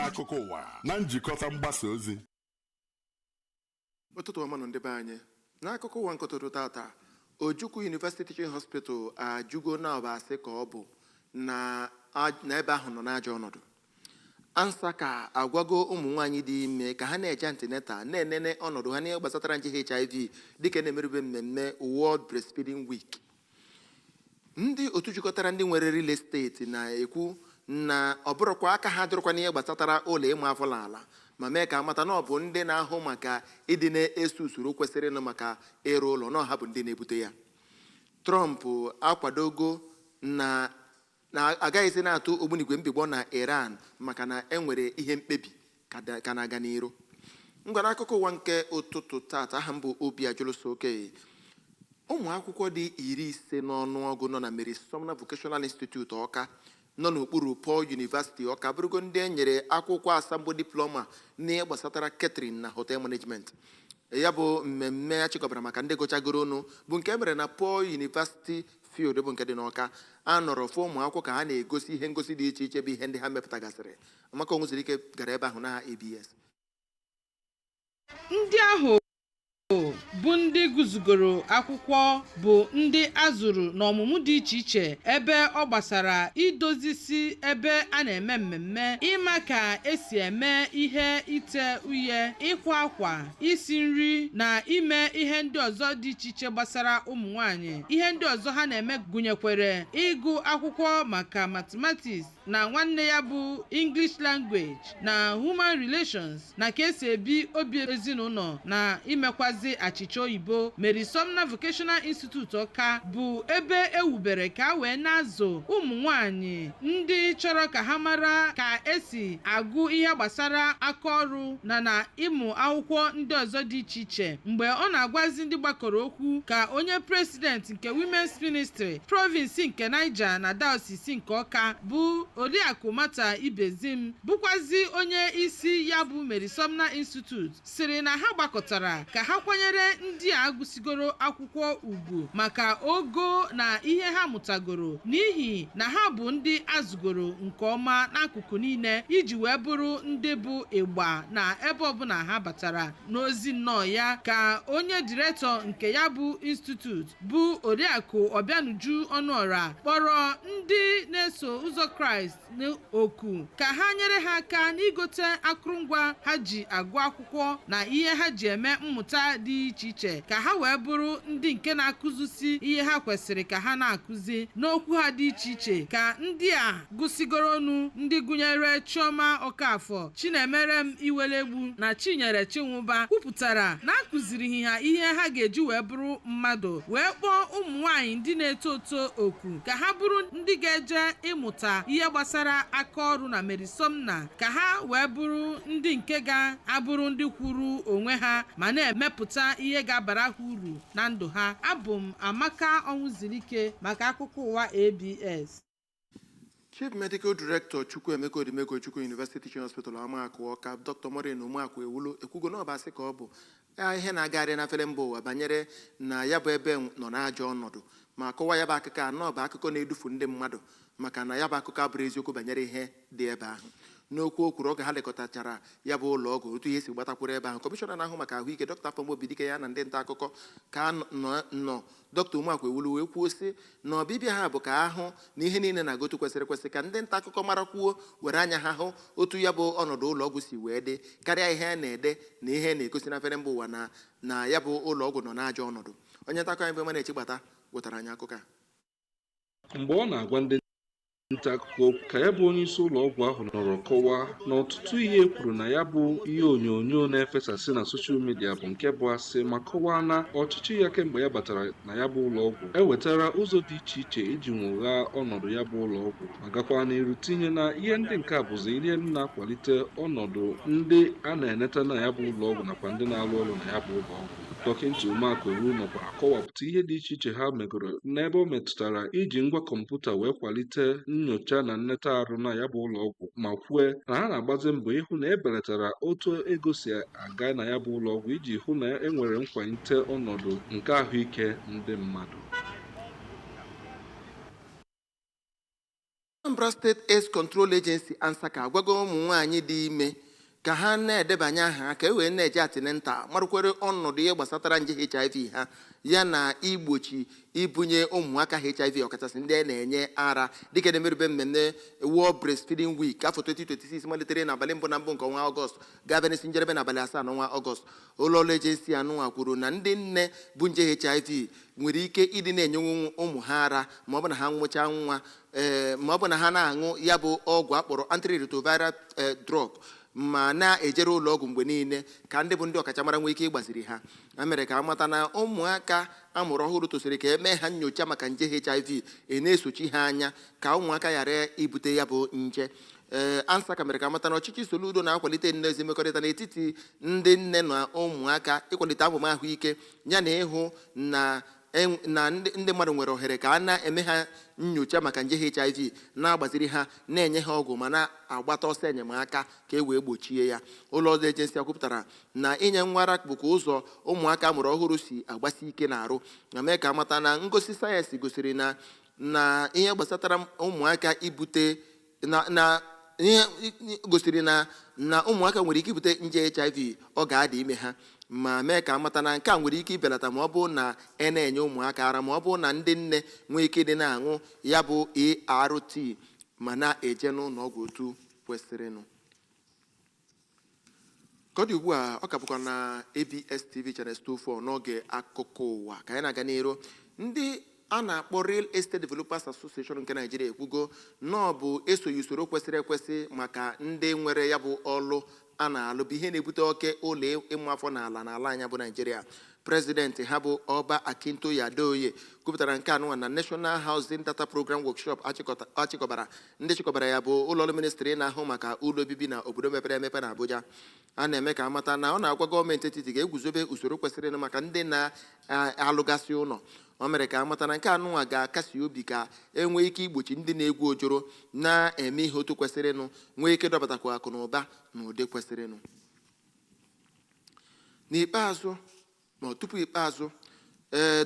Akuko Uwa na njikọta mgbasa ozi. Ụtụtụ ọma nọ ndị be anyị. N'akụkọ ụwa nkọtụrụ tata, Ojukwu University Teaching Hospital ajụgo na ọba asị ka ọ bụ na ebe ahụ nọ n'ajọ ọnọdụ. Ansa ka agwago ụmụ nwaanyị dị ime ka ha na-eje antenatal na-enene ọnọdụ ha n'ihe gbasatara nje HIV dịka na-emerube mmemme World Breastfeeding Week. Ndị otu jikọtara ndị nwere real estate na-ekwu na ọ bụrụkwa aka ha dịrịkwa n'ihe gbasatara ụlọ ịma afọ n'ala ma mee ka amata na ọ bụ ndị na-ahụ maka ịdị na-eso usoro kwesịrị ịnụ maka ịrụ ụlọ na ọha bụ ndị na-ebute ya. Trump akwadogo na agaghịzi na-atụ ogbunigwe mbigbọ na Iran maka na enwere ihe mkpebi ka na-aga n'iru. Ngwara akụkọ ụwa nke ụtụtụ tata aha mbụ Obi Ajụlụso Okenye. Ụmụ akwụkwọ dị 50 n'ọnụọgụ nọ na Mary Sumner Vocational Institute Ọka nọ n'okpuru Paul University Ọka bụrụgo ndị e nyere akwụkwọ asambo diploma n'ihe gbasatara catering na hotel management. Ya bụ mmemme achịkọbara maka ndị gụchagoro ọnụ bụ nke mere na Paul University Field bụ nke dị n'Ọka. A nọrọ fụ ụmụ akwụkwọ ka ha na-egosi ihe ngosi dị iche iche bụ ihe ndị ha mepụtagasịrị. Amaka Onwuzurike gara ebe ahụ na ABS. Ndị ahụ bụ ndị gụzugoro akwụkwọ bụ ndị azụrụ n'ọmụmụ dị iche iche ebe ọ gbasara idozisi ebe a na-eme mmemme, ịma ka esi eme ihe ite uhie, ịkwa akwa, isi nri na ime ihe ndị ọzọ dị iche iche gbasara ụmụ nwanyị. Ihe ndị ọzọ ha na-eme gụnyekwere ịgụ akwụkwọ maka mathematics na nwanne ya bụ English language na human relations na ka esi ebi obi ezinụlọ na imekwazi achịcha oyibo. Mary Sumner Vocational Institute Ọka bụ ebe ewubere ka wee na-azụ ụmụ nwanyị ndị chọrọ ka ha mara ka esi agụ ihe gbasara aka ọrụ na ịmụ akwụkwọ ndị ọzọ dị iche iche. Mgbe ọ na-agwazi ndị gbakọrọ okwu ka onye president nke Women's Ministry province nke Niger na Diocese nke Ọka bụ Oriakụ Mata Ibezim bụkwazi onye isi ya bụ Mary Sumner Institute sịrị na ha gbakọtara ka ha kwanyere ndị a gụsigoro akwụkwọ ugwu maka ogo na ihe ha mụtagoro n'ihi na ha bụ ndị azụgoro nke ọma n'akụkụ niile iji wee bụrụ ndị bụ ịgba na ebe ọbụla ha batara. N'ozi nnọọ ya ka onye direktọ nke ya bụ institute bụ Oriakụ Obianuju Ọnụọra kpọrọ ndị na-eso ụzọ Kraịst n'oku ka ha nyere ha aka n'igote akụrụngwa ha ji agụ akwụkwọ na ihe ha ji eme mmụta dị iche iche ka ha wee bụrụ ndị nke na-akụzisi ihe ha kwesịrị ka ha na-akụzi n'okwu ha dị iche iche. Ka ndị a gụsigoro ọnụ ndị gụnyere Chioma Ọkafọ, Chinemerem Iwelegbu na Chinyere Chinwụba kwupụtara na akụzirighị ha ihe ha ga-eji wee bụrụ mmadụ, wee kpọọ ụmụ nwaanyị ndị na-eto eto oku ka ha bụrụ ndị ga-eje ịmụta ihe gbasara aka ọrụ na Mary Sumner ka ha wee bụrụ ndị nke ga-abụrụ ndị kwuru onwe ha ma na-emepụta ihe ga-abara ha uru na ndụ ha. Abụ m Amaka Onwuzurike maka akụkọ ụwa ABS. Chief Medical Director Chukwuemeka Odimego Chukwu University Teaching Hospital Amakụ Ọka Dr. Maureen Ụmụakụ Ewulu ekwugo na ọba sị ka ọ bụ ihe na-agagharị na fere mba ụwa banyere na ya bụ ebe nọ n'ajọ ọnọdụ ma kọwaa ya bụ akụkọ anọ bụ akụkọ na-edufu ndị mmadụ maka na ya bụ akụkọ abụrụ eziokwu banyere ihe dị ebe ahụ. N'okwu o kwuru oge ha lekọtachara ya bụ ụlọ ọgwụ otu ihe si gbatakwuru ebe ahụ, kọmishọna na-ahụ maka ahụike Dr. Afọmobidike ya na ndị nta akụkọ ka nọ Dr. Ụmụakụ Ewulu wee kwuo sị na ọbịbịa ha bụ ka ahụ na ihe niile na-agotu kwesịrị ka ndị nta akụkọ marakwuo were anya ha hụ otu ya bụ ọnọdụ ụlọ ọgwụ si wee dị karịa ihe a na-ede na ihe na-egosi na fere mba ụwa na ya bụ ụlọ ọgwụ nọ n'ajọ ọnọdụ. Onye nta akụkọ anyị bụ Emanechi Gbata wetara anyị akụkọ a. Mgbe ọ na-agwa ndị nta akụkọ ka ya bụ onye isi ụlọ ọgwụ ahụ nọrọ kọwaa na ọtụtụ ihe kwuru na ya bụ ihe onyonyo na-efesasị na soshal midia bụ nke bụ asị, ma kọwaa na ọchịchị ya kemgbe ya batara na ya bụ ụlọ ọgwụ ewetara ụzọ dị iche iche iji nwoghaa ọnọdụ ya bụ ụlọ ọgwụ ma gakwa n'iru tinye na ihe ndị nke a bụzi ihe na-akwalite ọnọdụ ndị a na-eneta na ya bụ ụlọ ọgwụ nakwa ndị na-arụ ọrụ na ya bụ ụlọ ọgwụ. Dọkịta Ụmụakụ Ewulu nọkwara kọwapụta ihe dị iche iche ha megoro n'ebe o metụtara iji ngwa kọmputa wee kwalite nnyocha na nneta arụ na ya bụ ụlọ ọgwụ ma kwue na ha na-agbazi mbọ ịhụ na ebelatara otu ego si aga na ya bụ ụlọ ọgwụ iji hụ na enwere nkwalite ọnọdụ nke ahụike ndị mmadụ. Anambra State AIDS Control Agency Ansaka agwago ụmụ nwaanyị dị ime ka ha na-edebanye aha ka e wee na-eje atinenta marụkwere ọnọdụ ihe gbasatara nje HIV ha ya na igbochi ibunye ụmụaka HIV ọkachasị ndị na-enye ara dịka na-emerube mmemme World Breastfeeding Week afọ 2026 malitere n'abalị mbụ na mbụ nke ọnwa Ọgọst ga-abịa n'isi njedebe n'abalị 7 n'ọnwa Ọgọst. Ụlọ ọrụ ejensi anụnwa kwuru na ndị nne bụ nje HIV nwere ike ịdị na-enye ụmụ ha ara ma ọ bụ na ha nwụchaa nwa ma ọ bụ na ha na-aṅụ ya bụ ọgwụ akpọrọ antiretroviral drug ma na-ejere ụlọ ọgwụ mgbe niile ka ndị bụ ndị ọkachamara nwee ike ịgbaziri ha. A mere ka amata na ụmụaka amụrụ ọhụrụ tosiri ka emee ha nyocha maka nje HIV na-esochi ha anya ka ụmụaka ghara ibute ya bụ nje. Ansaka mere ka amata na ọchịchị Soludo na-akwalite nnezi mmekọrịta n'etiti ndị nne na ụmụaka ịkwalite amụma ahụike ya na ịhụ na ndị mmadụ nwere ohere ka a na-eme ha nyocha maka nje HIV na-agbaziri ha na-enye ha ọgwụ ma na-agbata ọsọ enyemaka ka e wee gbochie ya. Ụlọ ọrụ ejensi kwupụtara na inye nwa ara bụkwa ụzọ ụmụaka amụrụ ọhụrụ si agbasi ike n'arụ na mee ka amata na ngosi sayensị gosiri na ihe gbasatara ụmụaka ibute ihe gosiri na ụmụaka nwere ike ibute nje HIV ọ ga-adị ime ha ma mee ka amata na nke a nwere ike ibelata ma ọ bụ na na-enye ụmụaka ara ma ọ bụ na ndị nne nwee ike dị na-aṅụ ya bụ ART ma na-eje n'ụlọ ọgwụ otu kwesịrịnụ. Ka ọ dị ugbu a ọ ka bụkwa na ABS TV Channel 24 n'oge akụkọ ụwa ka anyị na-aga n'iru. Ndị a na-akpọ Real Estate Developers Association nke Nigeria ekwugo na ọ bụ esoghị usoro kwesịrị ekwesị maka ndị nwere ya bụ ọlụ a na-alụ bụ ihe na-ebute oke ụlọ ịmụ afọ n'ala anya bụ Nigeria. Prezidenti ha bụ Ọba Akintoye Adeoye kwupụtara nke anụnwa na National Housing Data Program Workshop achịkọbara ndị chịkọbara ya bụ ụlọọrụ ministri na-ahụ maka ụlọ obibi na obodo mepere emepe na Abuja. A na-eme ka amata na ọ na-agwa gọọmenti etiti ga-eguzobe usoro kwesịrị maka ndị na-alụgasị ụlọ. O mere ka amata na nke anụnwa ga-akasi obi ka enwee ike igbochi ndị na-egwu ojoro na-eme ihe otu kwesịrịnụ nwee ike dọbatakwa akụ na ụba na ụdị kwesịrịnụ. N'ikpeazụ ma tupu ikpeazụ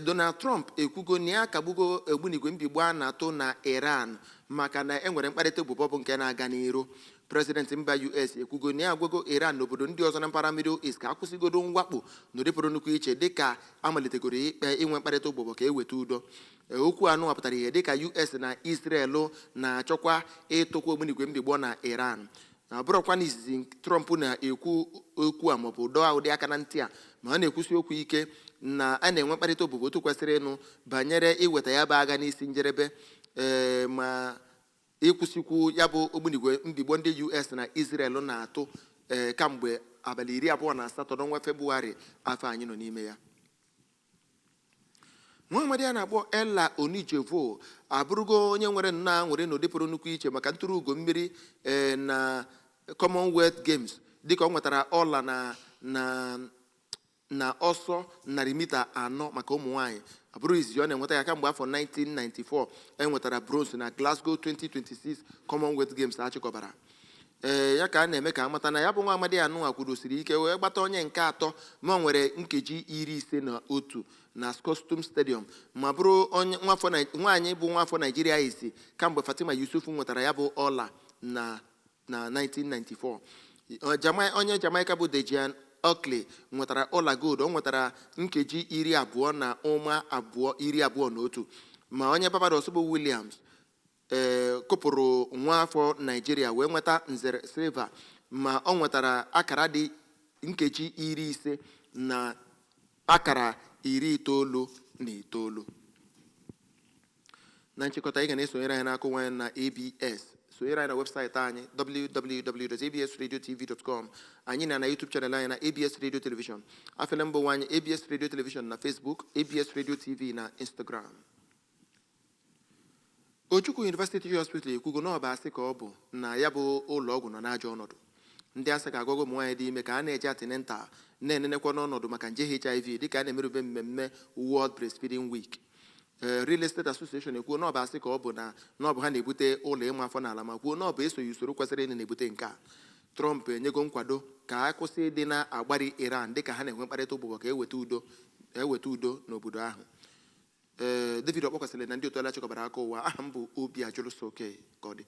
Donald Trump ekwugo na ya akagbugo ogbunigwe mbigbọ a na-atụ na Iran maka na enwere mkparịta ụbụbọ bụ nke na-aga n'iru. Prezidenti mba US ekwugo na ya agwago Iran na obodo ndị ọzọ na mpaghara Middle East ka akwụsịgodo mwakpo n'ụdị pụrụ nnukwu iche dịka amalitegoro ikpe inwe mkparịta ụbụbọ ka eweta udo. Okwu anụ wapụtara ihe dịka US na Israel na-achọkwa ịtụkwa ogbunigwe mbigbọ na Iran. Na bụrụkwa n'izizi Trump na-ekwu okwu a maọbụ dọọ ụdị aka na ntị a ma ọ na-ekwusi okwu ike na a na-enwe mkparịta ụbụbọ otu kwesịrị ịnụ banyere iweta ya bụ agha n'isi njedebe ma ịkwụsịkwu ya bụ ogbunigwe mbigbọ ndị US na Israel na-atụ kamgbe abalị 28 n'ọnwa Febụwarị afọ anyị nọ n'ime ya. Nwaamadi a na-akpọ Ella Onijevo abụrụgo onye nwere nnọọ nwere n'ụdị pụrụ nnukwu iche maka ntụrụ ugo mmiri na Commonwealth Games dịka ọ nwetara ọla na ọsọ 100 mita 4 maka ụmụ nwaanyị. Abụrụ izizi ọ na-enweta ya kamgbe afọ 1994 enwetara bronze na Glasgow 2026 Commonwealth Games achịkọbara. Ya ka a na-eme ka amata na ya bụ nwa amadi anụnwa kwudosiri ike wee gbata onye nke atọ ma ọ nwere nkeji 51 na Scotstoun Stadium ma bụrụ nwaanyị bụ nwa afọ Nigeria isi kamgbe Fatima Yusuf nwetara ya bụ ọla na 1994. Onye Jamaica bụ Dejian Oakley nwetara ọla gold. Ọ nwetara nkeji 20 na ụma 21 ma onye Barbados bụ Williams kụpụrụ nwa afọ Nigeria wee nweta nzere silva ma ọ nwetara akara dị nkeji 50 na akara 99. Na nchịkọta ị ga na-esonyere anyị n'akụ nwanyị na ABS. Sonyere anyị na webụsaịtị anyị www.absradiotv.com. anyị na YouTube channel anyị na ABS Radio Television. Afele mbụ nwanyị ABS Radio Television na Facebook, ABS Radio TV na Instagram. Ojukwu University Hospital ekwugo na ọ bụ asị ka ọ bụ na ya bụ ụlọ ọgwụ nọ n'ajọ ọnọdụ. Ndị asị ka agwago ụmụ nwaanyị dị ime ka a na-eje atinenta na-enenekwa n'ọnọdụ maka nje HIV dịka a na-emerube mmemme World Breastfeeding Week. Real Estate Association ekwuo na ọ bụ asị ka ọ bụ na ọ bụ ha na-ebute ụlọ ịmụ afọ n'ala ma kwuo na ọ bụ esoghị usoro kwesịrị ịnụ na-ebute nke a. Trump enyego nkwado ka a kwụsị dị na-agbari Iran dịka ha na-enwe mkparịta ụbụbọ ka eweta udo n'obodo ahụ. David Okpokwasịrị na ndị otu ala chịkọbara aka ụwa. Aha m bụ Obi Ajụlụso Oke ka ọ dị.